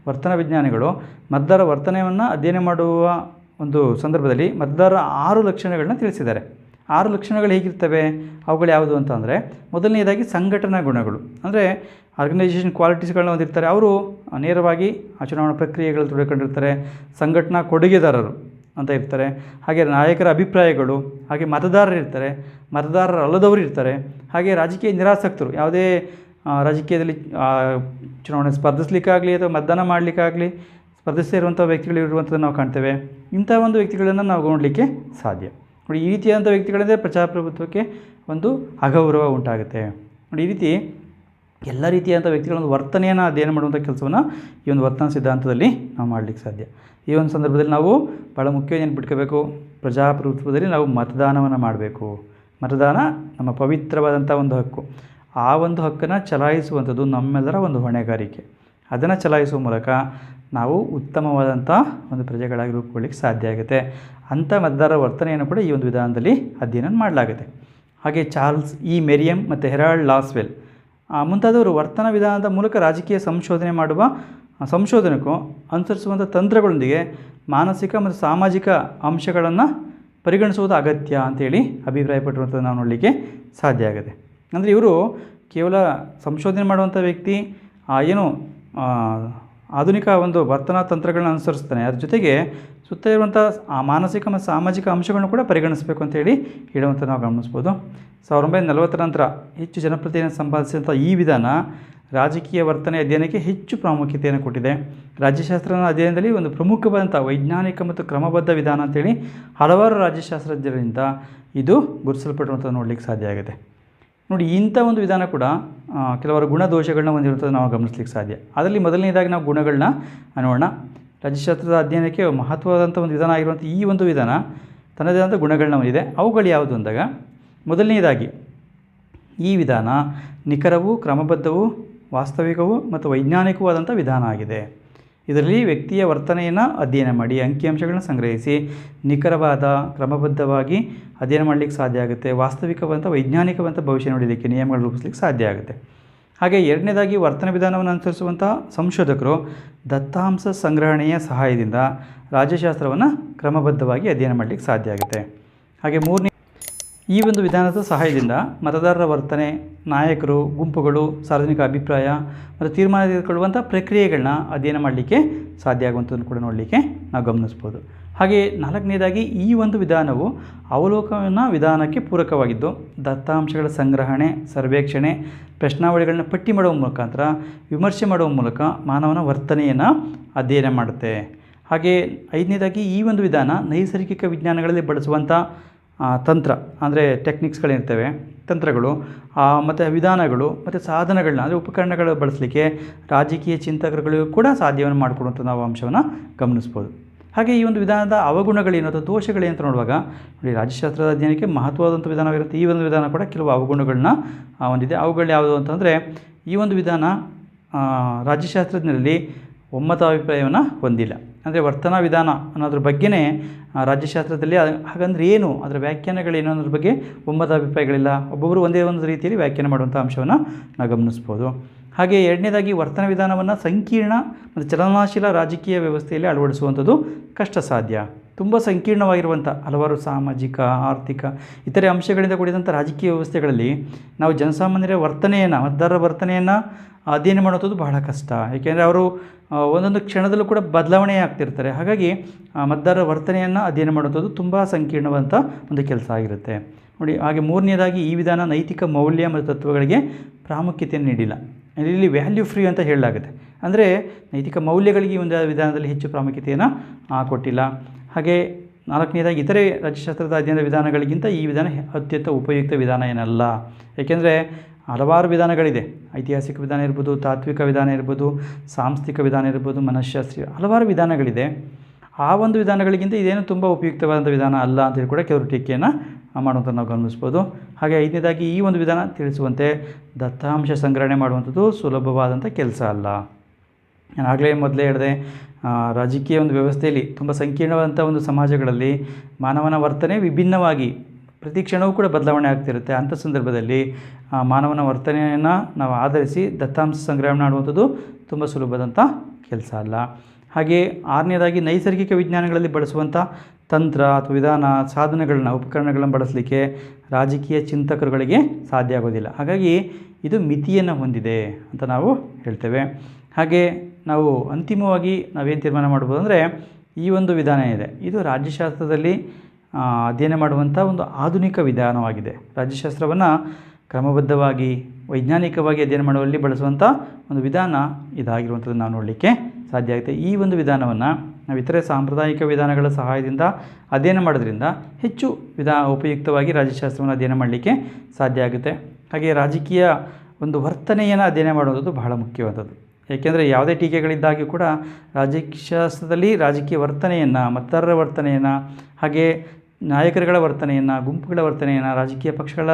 ವರ್ತನ ವಿಜ್ಞಾನಿಗಳು ಮತದಾರರ ವರ್ತನೆಯನ್ನು ಅಧ್ಯಯನ ಮಾಡುವ ಒಂದು ಸಂದರ್ಭದಲ್ಲಿ ಮತದಾರರ 6 ಲಕ್ಷಣಗಳನ್ನ ತಿಳಿಸಿದ್ದಾರೆ. 6 ಲಕ್ಷಣಗಳು ಹೇಗಿರ್ತವೆ, ಅವುಗಳು ಯಾವುದು ಅಂತ ಅಂದರೆ, ಮೊದಲನೇದಾಗಿ ಸಂಘಟನಾ ಗುಣಗಳು, ಅಂದರೆ ಆರ್ಗನೈಸೇಷನ್ ಕ್ವಾಲಿಟೀಸ್ಗಳನ್ನ ಹೊಂದಿರ್ತಾರೆ. ಅವರು ನೇರವಾಗಿ ಆ ಚುನಾವಣಾ ಪ್ರಕ್ರಿಯೆಗಳಲ್ಲಿ ತೊಡಕೊಂಡಿರ್ತಾರೆ. ಸಂಘಟನಾ ಕೊಡುಗೆದಾರರು ಅಂತ ಇರ್ತಾರೆ. ಹಾಗೆ ನಾಯಕರ ಅಭಿಪ್ರಾಯಗಳು, ಹಾಗೆ ಮತದಾರರು ಇರ್ತಾರೆ, ಮತದಾರರು ಅಲ್ಲದವರು ಇರ್ತಾರೆ. ಹಾಗೆ ರಾಜಕೀಯ ನಿರಾಸಕ್ತರು, ಯಾವುದೇ ರಾಜಕೀಯದಲ್ಲಿ ಚುನಾವಣೆ ಸ್ಪರ್ಧಿಸಲಿಕ್ಕಾಗಲಿ ಅಥವಾ ಮತದಾನ ಮಾಡಲಿಕ್ಕಾಗಲಿ ಸ್ಪರ್ಧಿಸ್ತಾ ಇರುವಂಥ ವ್ಯಕ್ತಿಗಳು ಇರುವಂಥದ್ದನ್ನು ನಾವು ಕಾಣ್ತೇವೆ. ಇಂಥ ಒಂದು ವ್ಯಕ್ತಿಗಳನ್ನು ನಾವು ನೋಡಲಿಕ್ಕೆ ಸಾಧ್ಯ. ನೋಡಿ, ಈ ರೀತಿಯಾದಂಥ ವ್ಯಕ್ತಿಗಳಿಂದ ಪ್ರಜಾಪ್ರಭುತ್ವಕ್ಕೆ ಒಂದು ಅಗೌರವ ಉಂಟಾಗುತ್ತೆ. ನೋಡಿ, ಈ ರೀತಿ ಎಲ್ಲ ರೀತಿಯಾದಂಥ ವ್ಯಕ್ತಿಗಳ ಒಂದು ವರ್ತನೆಯನ್ನು ಅಧ್ಯಯನ ಮಾಡುವಂಥ ಕೆಲಸವನ್ನು ಈ ಒಂದು ವರ್ತನಾ ಸಿದ್ಧಾಂತದಲ್ಲಿ ನಾವು ಮಾಡಲಿಕ್ಕೆ ಸಾಧ್ಯ. ಈ ಒಂದು ಸಂದರ್ಭದಲ್ಲಿ ನಾವು ಭಾಳ ಮುಖ್ಯವಾಗಿ ನೆನ್ಪಿಟ್ಕೋಬೇಕು, ಪ್ರಜಾಪ್ರಭುತ್ವದಲ್ಲಿ ನಾವು ಮತದಾನವನ್ನು ಮಾಡಬೇಕು. ಮತದಾನ ನಮ್ಮ ಪವಿತ್ರವಾದಂಥ ಒಂದು ಹಕ್ಕು. ಆ ಒಂದು ಹಕ್ಕನ್ನು ಚಲಾಯಿಸುವಂಥದ್ದು ನಮ್ಮೆಲ್ಲರ ಒಂದು ಹೊಣೆಗಾರಿಕೆ. ಅದನ್ನು ಚಲಾಯಿಸುವ ಮೂಲಕ ನಾವು ಉತ್ತಮವಾದಂಥ ಒಂದು ಪ್ರಜೆಗಳಾಗಿ ರೂಪುಗೊಳ್ಳಿಕ್ಕೆ ಸಾಧ್ಯ ಆಗುತ್ತೆ. ಅಂಥ ಮತದಾರರ ವರ್ತನೆಯನ್ನು ಕೂಡ ಈ ಒಂದು ವಿಧಾನದಲ್ಲಿ ಅಧ್ಯಯನ ಮಾಡಲಾಗುತ್ತೆ. ಹಾಗೆ ಚಾರ್ಲ್ಸ್ ಇ ಮೆರಿಯಮ್ ಮತ್ತು ಹೆರಾಲ್ಡ್ ಲಾಸ್ವೆಲ್ ಮುಂತಾದವರು ವರ್ತನಾ ವಿಧಾನದ ಮೂಲಕ ರಾಜಕೀಯ ಸಂಶೋಧನೆ ಮಾಡುವ ಸಂಶೋಧನೆಗೂ ಅನುಸರಿಸುವಂಥ ತಂತ್ರಗಳೊಂದಿಗೆ ಮಾನಸಿಕ ಮತ್ತು ಸಾಮಾಜಿಕ ಅಂಶಗಳನ್ನು ಪರಿಗಣಿಸುವುದು ಅಗತ್ಯ ಅಂತೇಳಿ ಅಭಿಪ್ರಾಯಪಟ್ಟಿರುವಂಥದ್ದು ನಾವು ನೋಡಲಿಕ್ಕೆ ಸಾಧ್ಯ ಆಗುತ್ತೆ. ಅಂದರೆ ಇವರು ಕೇವಲ ಸಂಶೋಧನೆ ಮಾಡುವಂಥ ವ್ಯಕ್ತಿ ಏನು ಆಧುನಿಕ ಒಂದು ವರ್ತನಾ ತಂತ್ರಗಳನ್ನ ಅನುಸರಿಸ್ತಾನೆ, ಅದ್ರ ಜೊತೆಗೆ ಸುತ್ತ ಇರುವಂಥ ಮಾನಸಿಕ ಮತ್ತು ಸಾಮಾಜಿಕ ಅಂಶಗಳನ್ನು ಕೂಡ ಪರಿಗಣಿಸಬೇಕು ಅಂತೇಳಿ ಹೇಳುವಂಥ ನಾವು ಗಮನಿಸ್ಬೋದು. 1940 ನಂತರ ಹೆಚ್ಚು ಜನಪ್ರಿಯತೆಯನ್ನು ಸಂಪಾದಿಸಿದಂಥ ಈ ವಿಧಾನ ರಾಜಕೀಯ ವರ್ತನೆ ಅಧ್ಯಯನಕ್ಕೆ ಹೆಚ್ಚು ಪ್ರಾಮುಖ್ಯತೆಯನ್ನು ಕೊಟ್ಟಿದೆ. ರಾಜ್ಯಶಾಸ್ತ್ರದ ಅಧ್ಯಯನದಲ್ಲಿ ಒಂದು ಪ್ರಮುಖವಾದಂಥ ವೈಜ್ಞಾನಿಕ ಮತ್ತು ಕ್ರಮಬದ್ಧ ವಿಧಾನ ಅಂತೇಳಿ ಹಲವಾರು ರಾಜ್ಯಶಾಸ್ತ್ರಜ್ಞರಿಂದ ಇದು ಗುರುತಿಸಲ್ಪಟ್ಟಿರುವಂಥದ್ದು ನೋಡಲಿಕ್ಕೆ ಸಾಧ್ಯ ಆಗುತ್ತೆ. ನೋಡಿ, ಇಂಥ ಒಂದು ವಿಧಾನ ಕೂಡ ಕೆಲವರು ಗುಣದೋಷಗಳನ್ನ ಹೊಂದಿರುವಂಥದ್ದು ನಾವು ಗಮನಿಸಲಿಕ್ಕೆ ಸಾಧ್ಯ. ಅದರಲ್ಲಿ ಮೊದಲನೇದಾಗಿ ನಾವು ಗುಣಗಳನ್ನ ನೋಡೋಣ. ರಾಜ್ಯಶಾಸ್ತ್ರದ ಅಧ್ಯಯನಕ್ಕೆ ಮಹತ್ವವಾದಂಥ ಒಂದು ವಿಧಾನ ಆಗಿರುವಂಥ ಈ ಒಂದು ವಿಧಾನ ತನ್ನದೇ ಆದಂಥ ಗುಣಗಳನ್ನ ಹೊಂದಿದೆ. ಅವುಗಳು ಯಾವುದು ಅಂದಾಗ, ಮೊದಲನೇದಾಗಿ ಈ ವಿಧಾನ ನಿಖರವೂ ಕ್ರಮಬದ್ಧವೂ ವಾಸ್ತವಿಕವೂ ಮತ್ತು ವೈಜ್ಞಾನಿಕವಾದಂಥ ವಿಧಾನ ಆಗಿದೆ. ಇದರಲ್ಲಿ ವ್ಯಕ್ತಿಯ ವರ್ತನೆಯನ್ನು ಅಧ್ಯಯನ ಮಾಡಿ ಅಂಕಿಅಂಶಗಳನ್ನ ಸಂಗ್ರಹಿಸಿ ನಿಖರವಾದ ಕ್ರಮಬದ್ಧವಾಗಿ ಅಧ್ಯಯನ ಮಾಡಲಿಕ್ಕೆ ಸಾಧ್ಯ ಆಗುತ್ತೆ. ವಾಸ್ತವಿಕವಾದಂಥ ವೈಜ್ಞಾನಿಕವಾದಂಥ ಭವಿಷ್ಯ ನೋಡಲಿಕ್ಕೆ ನಿಯಮಗಳು ರೂಪಿಸಲಿಕ್ಕೆ ಸಾಧ್ಯ ಆಗುತ್ತೆ. ಹಾಗೆ ಎರಡನೇದಾಗಿ ವರ್ತನೆ ವಿಧಾನವನ್ನು ಅನುಸರಿಸುವಂಥ ಸಂಶೋಧಕರು ದತ್ತಾಂಶ ಸಂಗ್ರಹಣೆಯ ಸಹಾಯದಿಂದ ರಾಜ್ಯಶಾಸ್ತ್ರವನ್ನು ಕ್ರಮಬದ್ಧವಾಗಿ ಅಧ್ಯಯನ ಮಾಡಲಿಕ್ಕೆ ಸಾಧ್ಯ ಆಗುತ್ತೆ. ಹಾಗೆ ಮೂರನೇ, ಈ ಒಂದು ವಿಧಾನದ ಸಹಾಯದಿಂದ ಮತದಾರರ ವರ್ತನೆ, ನಾಯಕರು, ಗುಂಪುಗಳು, ಸಾರ್ವಜನಿಕ ಅಭಿಪ್ರಾಯ ಮತ್ತು ತೀರ್ಮಾನ ತೆಗೆದುಕೊಳ್ಳುವಂಥ ಪ್ರಕ್ರಿಯೆಗಳನ್ನ ಅಧ್ಯಯನ ಮಾಡಲಿಕ್ಕೆ ಸಾಧ್ಯ ಆಗುವಂಥದ್ದನ್ನು ಕೂಡ ನೋಡಲಿಕ್ಕೆ ನಾವು ಗಮನಿಸ್ಬೋದು. ಹಾಗೆ ನಾಲ್ಕನೇದಾಗಿ ಈ ಒಂದು ವಿಧಾನವು ಅವಲೋಕನ ವಿಧಾನಕ್ಕೆ ಪೂರಕವಾಗಿದ್ದು ದತ್ತಾಂಶಗಳ ಸಂಗ್ರಹಣೆ, ಸರ್ವೇಕ್ಷಣೆ, ಪ್ರಶ್ನಾವಳಿಗಳನ್ನ ಪಟ್ಟಿ ಮಾಡುವ ಮುಖಾಂತರ ವಿಮರ್ಶೆ ಮಾಡುವ ಮೂಲಕ ಮಾನವನ ವರ್ತನೆಯನ್ನು ಅಧ್ಯಯನ ಮಾಡುತ್ತೆ. ಹಾಗೆ ಐದನೇದಾಗಿ ಈ ಒಂದು ವಿಧಾನ ನೈಸರ್ಗಿಕ ವಿಜ್ಞಾನಗಳಲ್ಲಿ ಬಳಸುವಂಥ ತಂತ್ರ ಅಂದರೆ ಟೆಕ್ನಿಕ್ಸ್ಗಳಿರ್ತವೆ, ತಂತ್ರಗಳು ಮತ್ತು ವಿಧಾನಗಳು ಮತ್ತು ಸಾಧನಗಳನ್ನ ಅಂದರೆ ಉಪಕರಣಗಳು ಬಳಸಲಿಕ್ಕೆ ರಾಜಕೀಯ ಚಿಂತಕರುಗಳಿಗೂ ಕೂಡ ಸಾಧ್ಯವನ್ನು ಮಾಡಿಕೊಡುವಂಥ ನಾವು ಅಂಶವನ್ನು ಗಮನಿಸ್ಬೋದು. ಹಾಗೆ ಈ ಒಂದು ವಿಧಾನದ ಅವಗುಣಗಳೇನು ಅಥವಾ ದೋಷಗಳೇನು ಅಂತ ನೋಡುವಾಗ ನೋಡಿ, ರಾಜ್ಯಶಾಸ್ತ್ರದ ಅಧ್ಯಯನಕ್ಕೆ ಮಹತ್ವವಾದಂಥ ವಿಧಾನವಾಗಿರುತ್ತೆ. ಈ ಒಂದು ವಿಧಾನ ಕೂಡ ಕೆಲವು ಅವಗುಣಗಳನ್ನ ಹೊಂದಿದೆ. ಅವುಗಳು ಯಾವುದು ಅಂತಂದರೆ, ಈ ಒಂದು ವಿಧಾನ ರಾಜ್ಯಶಾಸ್ತ್ರಜ್ಞರಲ್ಲಿ ಒಮ್ಮತ ಅಭಿಪ್ರಾಯವನ್ನು ಹೊಂದಿಲ್ಲ. ಅಂದರೆ ವರ್ತನಾ ವಿಧಾನ ಅನ್ನೋದ್ರ ಬಗ್ಗೆನೇ ರಾಜ್ಯಶಾಸ್ತ್ರದಲ್ಲಿ ಹಾಗಂದ್ರೆ ಏನು, ಅದರ ವ್ಯಾಖ್ಯಾನಗಳೇನು ಅನ್ನೋದ್ರ ಬಗ್ಗೆ ಒಮ್ಮತ ಅಭಿಪ್ರಾಯಗಳಿಲ್ಲ. ಒಬ್ಬೊಬ್ಬರು ಒಂದೇ ಒಂದು ರೀತಿಯಲ್ಲಿ ವ್ಯಾಖ್ಯಾನ ಮಾಡುವಂಥ ಅಂಶವನ್ನು ನಾವು ಗಮನಿಸ್ಬೋದು. ಹಾಗೆ ಎರಡನೇದಾಗಿ ವರ್ತನ ವಿಧಾನವನ್ನು ಸಂಕೀರ್ಣ ಮತ್ತು ಚಲನಶೀಲ ರಾಜಕೀಯ ವ್ಯವಸ್ಥೆಯಲ್ಲಿ ಅಳವಡಿಸುವಂಥದ್ದು ಕಷ್ಟ ಸಾಧ್ಯ. ತುಂಬ ಸಂಕೀರ್ಣವಾಗಿರುವಂಥ ಹಲವಾರು ಸಾಮಾಜಿಕ, ಆರ್ಥಿಕ, ಇತರೆ ಅಂಶಗಳಿಂದ ಕೂಡಿದಂಥ ರಾಜಕೀಯ ವ್ಯವಸ್ಥೆಗಳಲ್ಲಿ ನಾವು ಜನಸಾಮಾನ್ಯರ ವರ್ತನೆಯನ್ನು, ಮತದಾರರ ವರ್ತನೆಯನ್ನು ಅಧ್ಯಯನ ಮಾಡುವಂಥದ್ದು ಬಹಳ ಕಷ್ಟ. ಏಕೆಂದರೆ ಅವರು ಒಂದೊಂದು ಕ್ಷಣದಲ್ಲೂ ಕೂಡ ಬದಲಾವಣೆ ಆಗ್ತಿರ್ತಾರೆ. ಹಾಗಾಗಿ ಮತದಾರರ ವರ್ತನೆಯನ್ನು ಅಧ್ಯಯನ ಮಾಡುವಂಥದ್ದು ತುಂಬ ಸಂಕೀರ್ಣವಾದಂಥ ಒಂದು ಕೆಲಸ ಆಗಿರುತ್ತೆ ನೋಡಿ. ಹಾಗೆ ಮೂರನೇದಾಗಿ ಈ ವಿಧಾನ ನೈತಿಕ ಮೌಲ್ಯ ಮತ್ತು ತತ್ವಗಳಿಗೆ ಪ್ರಾಮುಖ್ಯತೆಯನ್ನು ನೀಡಿಲ್ಲ. ಇಲ್ಲಿ ವ್ಯಾಲ್ಯೂ ಫ್ರೀ ಅಂತ ಹೇಳಲಾಗುತ್ತೆ. ಅಂದರೆ ನೈತಿಕ ಮೌಲ್ಯಗಳಿಗೆ ಈ ಒಂದು ವಿಧಾನದಲ್ಲಿ ಹೆಚ್ಚು ಪ್ರಾಮುಖ್ಯತೆಯನ್ನು ಕೊಟ್ಟಿಲ್ಲ. ಹಾಗೆ ನಾಲ್ಕನೇದಾಗಿ ಇತರೆ ರಾಜ್ಯಶಾಸ್ತ್ರದ ಅಧ್ಯಯನದ ವಿಧಾನಗಳಿಗಿಂತ ಈ ವಿಧಾನ ಅತ್ಯಂತ ಉಪಯುಕ್ತ ವಿಧಾನ ಏನಲ್ಲ. ಏಕೆಂದರೆ ಹಲವಾರು ವಿಧಾನಗಳಿದೆ. ಐತಿಹಾಸಿಕ ವಿಧಾನ ಇರ್ಬೋದು, ತಾತ್ವಿಕ ವಿಧಾನ ಇರ್ಬೋದು, ಸಾಂಸ್ಥಿಕ ವಿಧಾನ ಇರ್ಬೋದು, ಮನಃಶಾಸ್ತ್ರೀಯ, ಹಲವಾರು ವಿಧಾನಗಳಿದೆ. ಆ ಒಂದು ವಿಧಾನಗಳಿಗಿಂತ ಇದೇನು ತುಂಬ ಉಪಯುಕ್ತವಾದಂಥ ವಿಧಾನ ಅಲ್ಲ ಅಂತೇಳಿ ಕೂಡ ಕೆಲವರು ಟೀಕೆಯನ್ನು ಮಾಡುವಂಥ ನಾವು ಗಮನಿಸ್ಬೋದು. ಹಾಗೆ ಐದನೇದಾಗಿ ಈ ಒಂದು ವಿಧಾನ ತಿಳಿಸುವಂತೆ ದತ್ತಾಂಶ ಸಂಗ್ರಹಣೆ ಮಾಡುವಂಥದ್ದು ಸುಲಭವಾದಂಥ ಕೆಲಸ ಅಲ್ಲ. ನಾನು ಆಗಲೇ ಮೊದಲೇ ಹೇಳಿದೆ, ರಾಜಕೀಯ ಒಂದು ವ್ಯವಸ್ಥೆಯಲ್ಲಿ ತುಂಬ ಸಂಕೀರ್ಣವಾದಂಥ ಒಂದು ಸಮಾಜಗಳಲ್ಲಿ ಮಾನವನ ವರ್ತನೆ ವಿಭಿನ್ನವಾಗಿ ಪ್ರತಿ ಕ್ಷಣವೂ ಕೂಡ ಬದಲಾವಣೆ ಆಗ್ತಿರುತ್ತೆ. ಅಂಥ ಸಂದರ್ಭದಲ್ಲಿ ಮಾನವನ ವರ್ತನೆಯನ್ನು ನಾವು ಆಧರಿಸಿ ದತ್ತಾಂಶ ಸಂಗ್ರಹಣೆ ಮಾಡುವಂಥದ್ದು ತುಂಬ ಸುಲಭವಾದಂಥ ಕೆಲಸ ಅಲ್ಲ. ಹಾಗೆ ಆರನೇದಾಗಿ ನೈಸರ್ಗಿಕ ವಿಜ್ಞಾನಗಳಲ್ಲಿ ಬಳಸುವಂಥ ತಂತ್ರ ಅಥವಾ ವಿಧಾನ, ಸಾಧನಗಳನ್ನ, ಉಪಕರಣಗಳನ್ನು ಬಳಸಲಿಕ್ಕೆ ರಾಜಕೀಯ ಚಿಂತಕರುಗಳಿಗೆ ಸಾಧ್ಯ ಆಗೋದಿಲ್ಲ. ಹಾಗಾಗಿ ಇದು ಮಿತಿಯನ್ನು ಹೊಂದಿದೆ ಅಂತ ನಾವು ಹೇಳ್ತೇವೆ. ಹಾಗೆ ನಾವು ಅಂತಿಮವಾಗಿ ನಾವೇನು ತೀರ್ಮಾನ ಮಾಡ್ಬೋದು ಅಂದರೆ, ಈ ಒಂದು ವಿಧಾನ ಇದೆ, ಇದು ರಾಜ್ಯಶಾಸ್ತ್ರದಲ್ಲಿ ಅಧ್ಯಯನ ಮಾಡುವಂಥ ಒಂದು ಆಧುನಿಕ ವಿಧಾನವಾಗಿದೆ. ರಾಜ್ಯಶಾಸ್ತ್ರವನ್ನು ಕ್ರಮಬದ್ಧವಾಗಿ ವೈಜ್ಞಾನಿಕವಾಗಿ ಅಧ್ಯಯನ ಮಾಡುವಲ್ಲಿ ಬಳಸುವಂಥ ಒಂದು ವಿಧಾನ ಇದಾಗಿರುವಂಥದ್ದು ನಾವು ನೋಡಲಿಕ್ಕೆ ಸಾಧ್ಯ ಆಗುತ್ತೆ. ಈ ಒಂದು ವಿಧಾನವನ್ನು ನಾವು ಇತರೆ ಸಾಂಪ್ರದಾಯಿಕ ವಿಧಾನಗಳ ಸಹಾಯದಿಂದ ಅಧ್ಯಯನ ಮಾಡೋದ್ರಿಂದ ಹೆಚ್ಚು ಉಪಯುಕ್ತವಾಗಿ ರಾಜ್ಯಶಾಸ್ತ್ರವನ್ನು ಅಧ್ಯಯನ ಮಾಡಲಿಕ್ಕೆ ಸಾಧ್ಯ ಆಗುತ್ತೆ. ಹಾಗೆ ರಾಜಕೀಯ ಒಂದು ವರ್ತನೆಯನ್ನು ಅಧ್ಯಯನ ಮಾಡುವಂಥದ್ದು ಬಹಳ ಮುಖ್ಯವಾದದ್ದು. ಏಕೆಂದರೆ ಯಾವುದೇ ಟೀಕೆಗಳಿದ್ದಾಗಿಯೂ ಕೂಡ ರಾಜಕೀಯಶಾಸ್ತ್ರದಲ್ಲಿ ರಾಜಕೀಯ ವರ್ತನೆಯನ್ನು, ಮತದಾರರ ವರ್ತನೆಯನ್ನು, ಹಾಗೆ ನಾಯಕರುಗಳ ವರ್ತನೆಯನ್ನು, ಗುಂಪುಗಳ ವರ್ತನೆಯನ್ನು, ರಾಜಕೀಯ ಪಕ್ಷಗಳ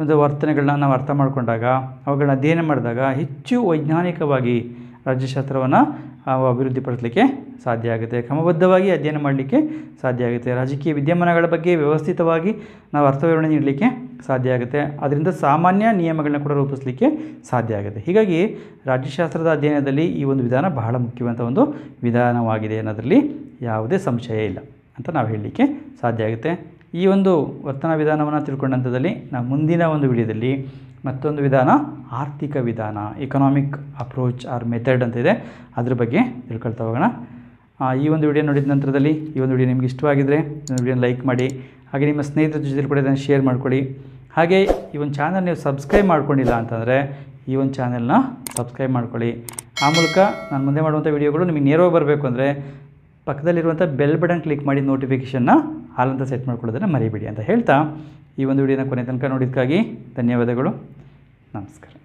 ಒಂದು ವರ್ತನೆಗಳನ್ನ ನಾವು ಅರ್ಥ ಮಾಡಿಕೊಂಡಾಗ, ಅವುಗಳನ್ನ ಅಧ್ಯಯನ ಮಾಡಿದಾಗ ಹೆಚ್ಚು ವೈಜ್ಞಾನಿಕವಾಗಿ ರಾಜ್ಯಶಾಸ್ತ್ರವನ್ನು ಅಭಿವೃದ್ಧಿಪಡಿಸಲಿಕ್ಕೆ ಸಾಧ್ಯ ಆಗುತ್ತೆ. ಕ್ರಮಬದ್ಧವಾಗಿ ಅಧ್ಯಯನ ಮಾಡಲಿಕ್ಕೆ ಸಾಧ್ಯ ಆಗುತ್ತೆ. ರಾಜಕೀಯ ವಿದ್ಯಮಾನಗಳ ಬಗ್ಗೆ ವ್ಯವಸ್ಥಿತವಾಗಿ ನಾವು ಅರ್ಥವಿವರಣೆ ನೀಡಲಿಕ್ಕೆ ಸಾಧ್ಯ ಆಗುತ್ತೆ. ಅದರಿಂದ ಸಾಮಾನ್ಯ ನಿಯಮಗಳನ್ನ ಕೂಡ ರೂಪಿಸಲಿಕ್ಕೆ ಸಾಧ್ಯ ಆಗುತ್ತೆ. ಹೀಗಾಗಿ ರಾಜ್ಯಶಾಸ್ತ್ರದ ಅಧ್ಯಯನದಲ್ಲಿ ಈ ಒಂದು ವಿಧಾನ ಬಹಳ ಮುಖ್ಯವಾದ ಒಂದು ವಿಧಾನವಾಗಿದೆ ಅನ್ನೋದರಲ್ಲಿ ಯಾವುದೇ ಸಂಶಯ ಇಲ್ಲ ಅಂತ ನಾವು ಹೇಳಲಿಕ್ಕೆ ಸಾಧ್ಯ ಆಗುತ್ತೆ. ಈ ಒಂದು ವರ್ತನಾ ವಿಧಾನವನ್ನು ತಿಳ್ಕೊಂಡಂಥದ್ದಲ್ಲಿ ನಾವು ಮುಂದಿನ ಒಂದು ವಿಡಿಯೋದಲ್ಲಿ ಮತ್ತೊಂದು ವಿಧಾನ ಆರ್ಥಿಕ ವಿಧಾನ, ಎಕನಾಮಿಕ್ ಅಪ್ರೋಚ್ ಆರ್ ಮೆಥಡ್ ಅಂತ ಇದೆ, ಅದ್ರ ಬಗ್ಗೆ ತಿಳ್ಕೊಳ್ತಾ ಹೋಗೋಣ. ಈ ಒಂದು ವಿಡಿಯೋ ನೋಡಿದ ನಂತರದಲ್ಲಿ ಈ ಒಂದು ವಿಡಿಯೋ ನಿಮ್ಗೆ ಇಷ್ಟವಾಗಿದ್ದರೆ ಈ ಒಂದು ವಿಡಿಯೋನ ಲೈಕ್ ಮಾಡಿ, ಹಾಗೆ ನಿಮ್ಮ ಸ್ನೇಹಿತರ ಜೊತೆ ಕೂಡ ಇದನ್ನು ಶೇರ್ ಮಾಡ್ಕೊಳ್ಳಿ. ಹಾಗೆ ಈ ಒಂದು ಚಾನಲ್ ನೀವು ಸಬ್ಸ್ಕ್ರೈಬ್ ಮಾಡ್ಕೊಂಡಿಲ್ಲ ಅಂತಂದರೆ ಈ ಒಂದು ಚಾನಲ್ನ ಸಬ್ಸ್ಕ್ರೈಬ್ ಮಾಡ್ಕೊಳ್ಳಿ. ಆ ಮೂಲಕ ನಾನು ಮುಂದೆ ಮಾಡುವಂಥ ವಿಡಿಯೋಗಳು ನಿಮಗೆ ನೇರವಾಗಿ ಬರಬೇಕು ಅಂದರೆ ಪಕ್ಕದಲ್ಲಿರುವಂಥ ಬೆಲ್ ಬಟನ್ ಕ್ಲಿಕ್ ಮಾಡಿ ನೋಟಿಫಿಕೇಷನ್ನ ಆಲ್ ಅಂತ ಸೆಟ್ ಮಾಡ್ಕೊಳ್ಳೋದನ್ನು ಮರಿಬೇಡಿ ಅಂತ ಹೇಳ್ತಾ ಈ ಒಂದು ವಿಡಿಯೋನ ಕೊನೆ ತನಕ ನೋಡಿದ್ದಕ್ಕಾಗಿ ಧನ್ಯವಾದಗಳು. ನಮಸ್ಕಾರ.